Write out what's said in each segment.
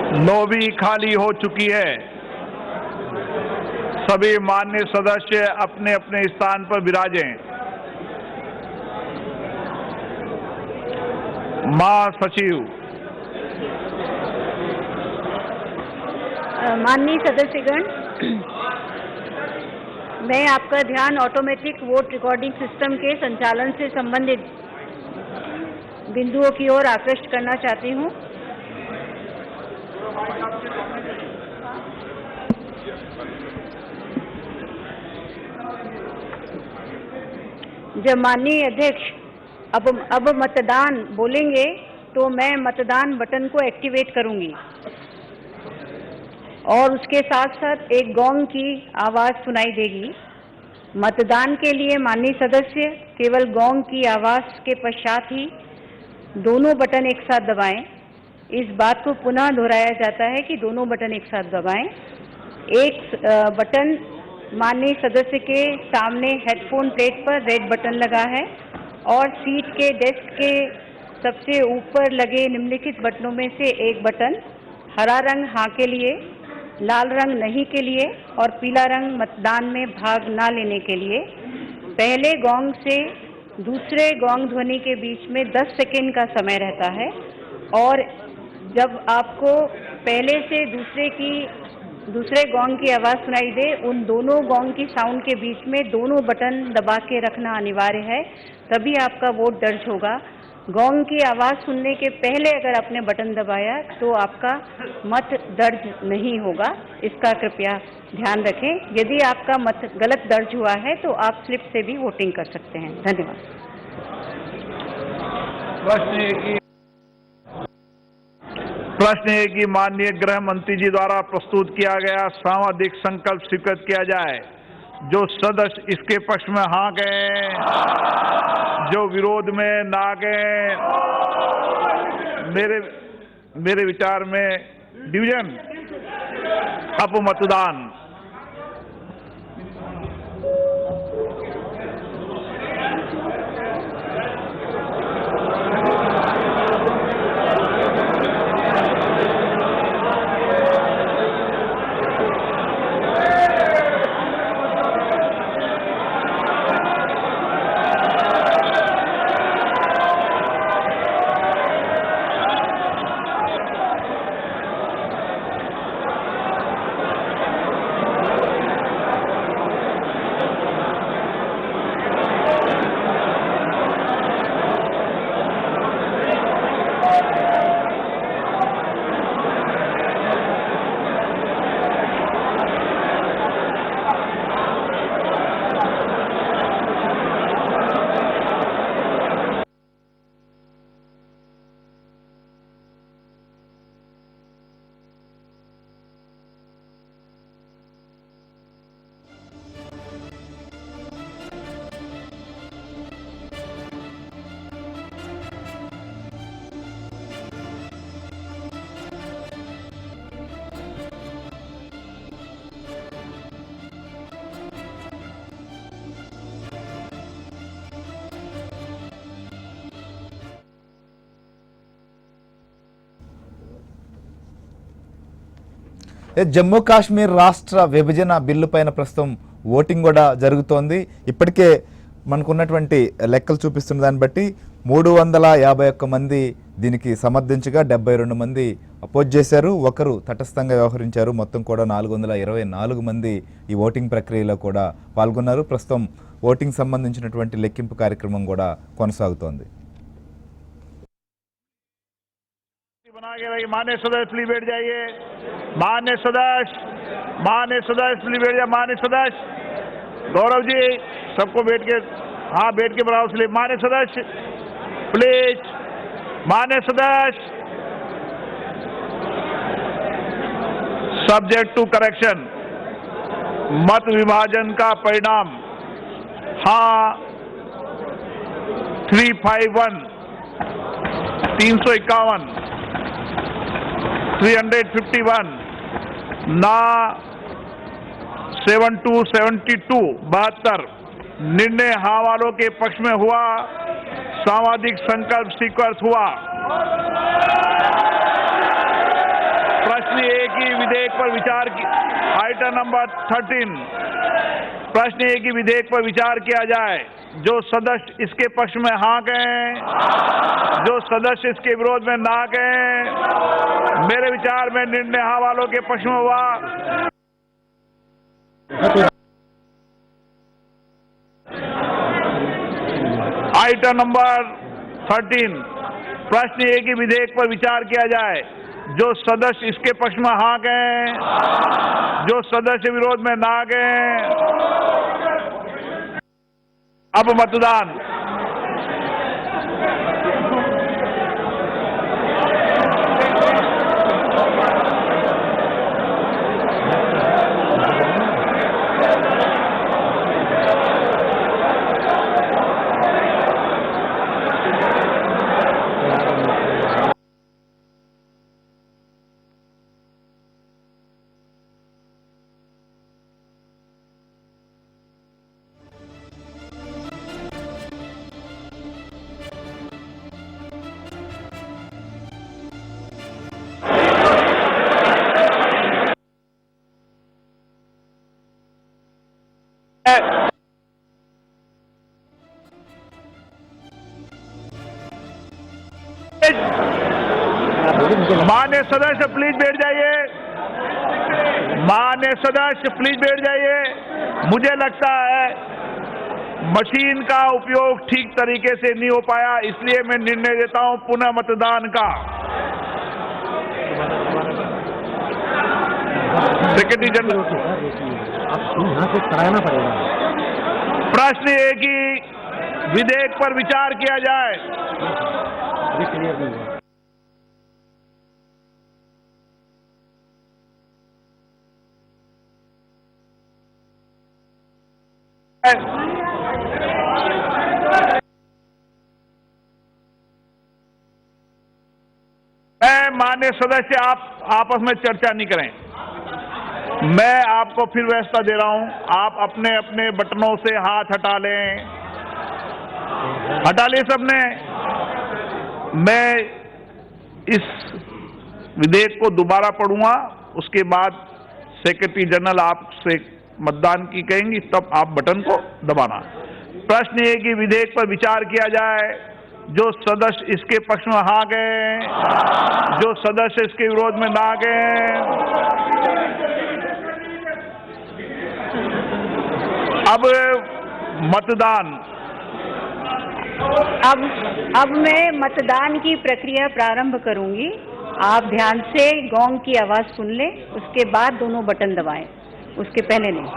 Lobby खाली हो चुकी है। सभी माननीय सदस्य अपने अपने स्थान पर विराजें। महासचिव। माननीय सदस्यगण, मैं आपका ध्यान ऑटोमेटिक वोट रिकॉर्डिंग सिस्टम के संचालन से संबंधित बिंदुओं की ओर आकृष्ट करना चाहती हूं। जब माननीय अध्यक्ष अब मतदान बोलेंगे तो मैं मतदान बटन को एक्टिवेट करूंगी और उसके साथ साथ एक गोंग की आवाज सुनाई देगी। मतदान के लिए माननीय सदस्य केवल गोंग की आवाज के पश्चात ही दोनों बटन एक साथ दबाएं। इस बात को पुनः दोहराया जाता है कि दोनों बटन एक साथ दबाएं। एक बटन माननीय सदस्य के सामने हेडफोन प्लेट पर रेड बटन लगा है और सीट के डेस्क के सबसे ऊपर लगे निम्नलिखित बटनों में से एक बटन हरा रंग हाँ के लिए, लाल रंग नहीं के लिए और पीला रंग मतदान में भाग ना लेने के लिए। पहले गोंग से दूसरे गोंग ध्वनि के बीच में 10 सेकेंड का समय रहता है और जब आपको पहले से दूसरे गोंग की आवाज़ सुनाई दे, उन दोनों गोंग की साउंड के बीच में दोनों बटन दबा के रखना अनिवार्य है, तभी आपका वोट दर्ज होगा। गोंग की आवाज़ सुनने के पहले अगर आपने बटन दबाया तो आपका मत दर्ज नहीं होगा, इसका कृपया ध्यान रखें। यदि आपका मत गलत दर्ज हुआ है तो आप स्लिप से भी वोटिंग कर सकते हैं। धन्यवाद। प्रश्न है कि माननीय गृह मंत्री जी द्वारा प्रस्तुत किया गया सामाजिक संकल्प स्वीकृत किया जाए। जो सदस्य इसके पक्ष में हाँ कहें, जो विरोध में ना कहें। मेरे विचार में डिवीजन अब मतदान। జమ్మూ కాశ్మీర్ రాష్ట్ర విభజన బిల్లు పైన ప్రస్తుతం ఓటింగ్ కూడా జరుగుతోంది. ఇప్పటికే మనకున్నటువంటి లెక్కలు చూపిస్తున్న దాన్ని బట్టి 351 మంది దీనికి సమర్థించగా 72 మంది అపోజ్ చేశారు, ఒకరు తటస్థంగా వ్యవహరించారు. మొత్తం కూడా 424 మంది ఈ ఓటింగ్ ప్రక్రియలో కూడా పాల్గొన్నారు. ప్రస్తుతం ఓటింగ్ సంబంధించినటువంటి లెక్కింపు కార్యక్రమం కూడా కొనసాగుతోంది. मान्य सदस्य प्लीज बैठ जाइए। मान्य सदस्य प्लीज बैठ जाइए। मान्य सदस्य गौरव जी सबको बैठ के बढ़ाओ स्लीप। मान्य सदस्य प्लीज। मान्य सदस्य सब्जेक्ट टू करेक्शन। मत विभाजन का परिणाम हाँ 351 351 351 ना 7272 72। निर्णय हाँ वालों के पक्ष में हुआ। सामाजिक संकल्प स्वीकृत हुआ। कि विधेयक पर विचार की आइटम नंबर 13 प्रश्न ये कि विधेयक पर विचार किया जाए। जो सदस्य इसके पक्ष में हाँ कहें, जो सदस्य इसके विरोध में ना कहें। मेरे विचार में निर्णय हाँ वालों के पक्ष में हुआ। आइटम नंबर 13 प्रश्न ये कि विधेयक पर विचार किया जाए। जो सदस्य इसके पक्ष में हाँ कहें, जो सदस्य विरोध में ना कहें। अब मतदान। मान्य सदस्य प्लीज बैठ जाइए। मान्य सदस्य प्लीज बैठ जाइए। मुझे लगता है मशीन का उपयोग ठीक तरीके से नहीं हो पाया, इसलिए मैं निर्णय देता हूं पुनः मतदान का। सेक्रेटरी जनरल यहाँ से कराना पड़ेगा। प्रश्न ये कि विधेयक पर विचार किया जाए। क्लियर नहीं हुआ। मैं माननीय सदस्य आप आपस में चर्चा नहीं करें। मैं आपको फिर व्यवस्था दे रहा हूं। आप अपने अपने बटनों से हाथ हटा लें। हटा लिए सबने। मैं इस विधेयक को दोबारा पढ़ूंगा, उसके बाद सेक्रेटरी जनरल आपसे मतदान की कहेंगी, तब आप बटन को दबाना। प्रश्न ये कि विधेयक पर विचार किया जाए। जो सदस्य इसके पक्ष में हाँ गए, जो सदस्य इसके विरोध में ना गए। अब मतदान। अब मैं मतदान की प्रक्रिया प्रारंभ करूंगी। आप ध्यान से गोंग की आवाज सुन लें, उसके बाद दोनों बटन दबाएं, उसके पहले नहीं।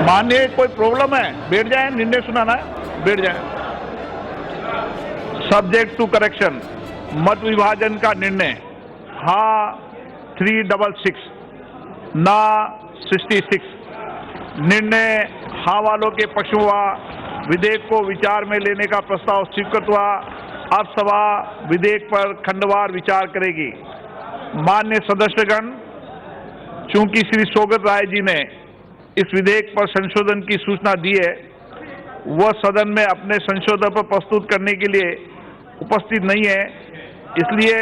माननीय कोई प्रॉब्लम है? बैठ जाए, निर्णय सुनाना है, बैठ जाए। सब्जेक्ट टू करेक्शन, मत विभाजन का निर्णय हाँ 366, ना 66। निर्णय हाँ वालों के पक्ष हुआ। विधेयक को विचार में लेने का प्रस्ताव स्वीकृत हुआ। अब सभा विधेयक पर खंडवार विचार करेगी। मान्य सदस्यगण, चूंकि श्री सौगत राय जी ने इस विधेयक पर संशोधन की सूचना दी है, वह सदन में अपने संशोधन पर प्रस्तुत करने के लिए उपस्थित नहीं है, इसलिए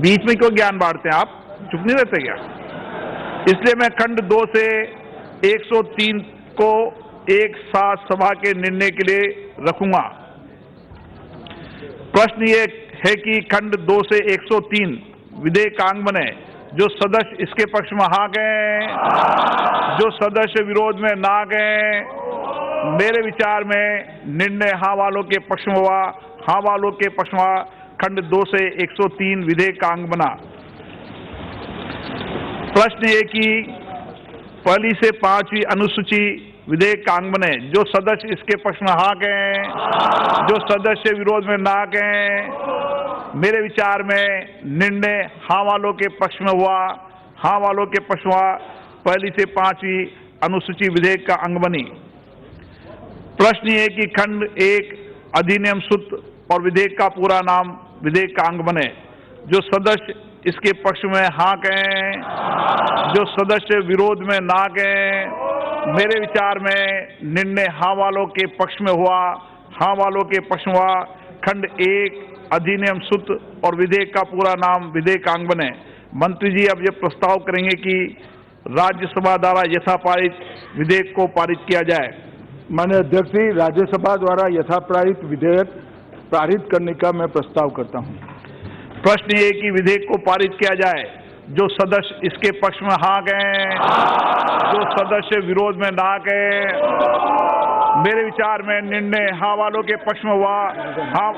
बीच में क्यों ज्ञान बांटते हैं आप? चुप नहीं रहते क्या? इसलिए मैं खंड 2 से 103 को एक साथ सभा के निर्णय के लिए रखूंगा। प्रश्न ये है कि खंड 2 से 103 विधेयकांग बने। जो सदस्य इसके पक्ष में हाँ गए, जो सदस्य विरोध में ना गए, मेरे विचार में निर्णय हाँ वालों के पक्ष में हुआ। हाँ वालों के पक्ष में हुआ। खंड 2 से 103 विधेयकांग बना। प्रश्न ये कि पहली से 5वीं अनुसूची विधेयकांग बने। जो सदस्य इसके पक्ष में हाँ गए, जो सदस्य विरोध में ना गए, मेरे विचार में निर्णय हाँ वालों के पक्ष में हुआ। हाँ वालों के पक्ष में हुआ। पहली से 5वीं अनुसूची विधेयक का अंग बनी। प्रश्न ये कि खंड 1 अधिनियम सूत्र और विधेयक का पूरा नाम विधेयक का अंग बने। जो सदस्य इसके पक्ष में हाँ कहें, जो सदस्य विरोध में ना गए, मेरे विचार में निर्णय हाँ वालों के पक्ष में हुआ। हाँ वालों के पक्ष में हुआ। खंड 1 अधिनियम सूत्र और विधेयक का पूरा नाम विधेयक अंग बने। मंत्री जी अब ये प्रस्ताव करेंगे कि राज्यसभा द्वारा यथापारित विधेयक को पारित किया जाए। माननीय अध्यक्ष जी, राज्यसभा द्वारा यथापारित विधेयक पारित करने का मैं प्रस्ताव करता हूं। प्रश्न ये कि विधेयक को पारित किया जाए। जो सदस्य इसके पक्ष में हाँ गए, जो सदस्य विरोध में ना गए, मेरे विचार में निर्णय हाँ वालों के पक्ष में हुआ। हाँ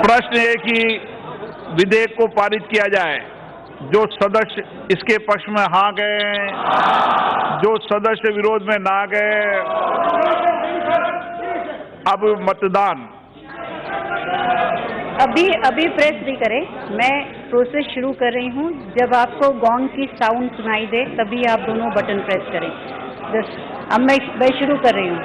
प्रश्न है कि विधेयक को पारित किया जाए। जो सदस्य इसके पक्ष में हाँ गए, जो सदस्य विरोध में ना गए, अब मतदान। अभी प्रेस नहीं करें, मैं प्रोसेस शुरू कर रही हूँ। जब आपको गॉन्ग की साउंड सुनाई दे तभी आप दोनों बटन प्रेस करें। अब मैं शुरू कर रही हूँ।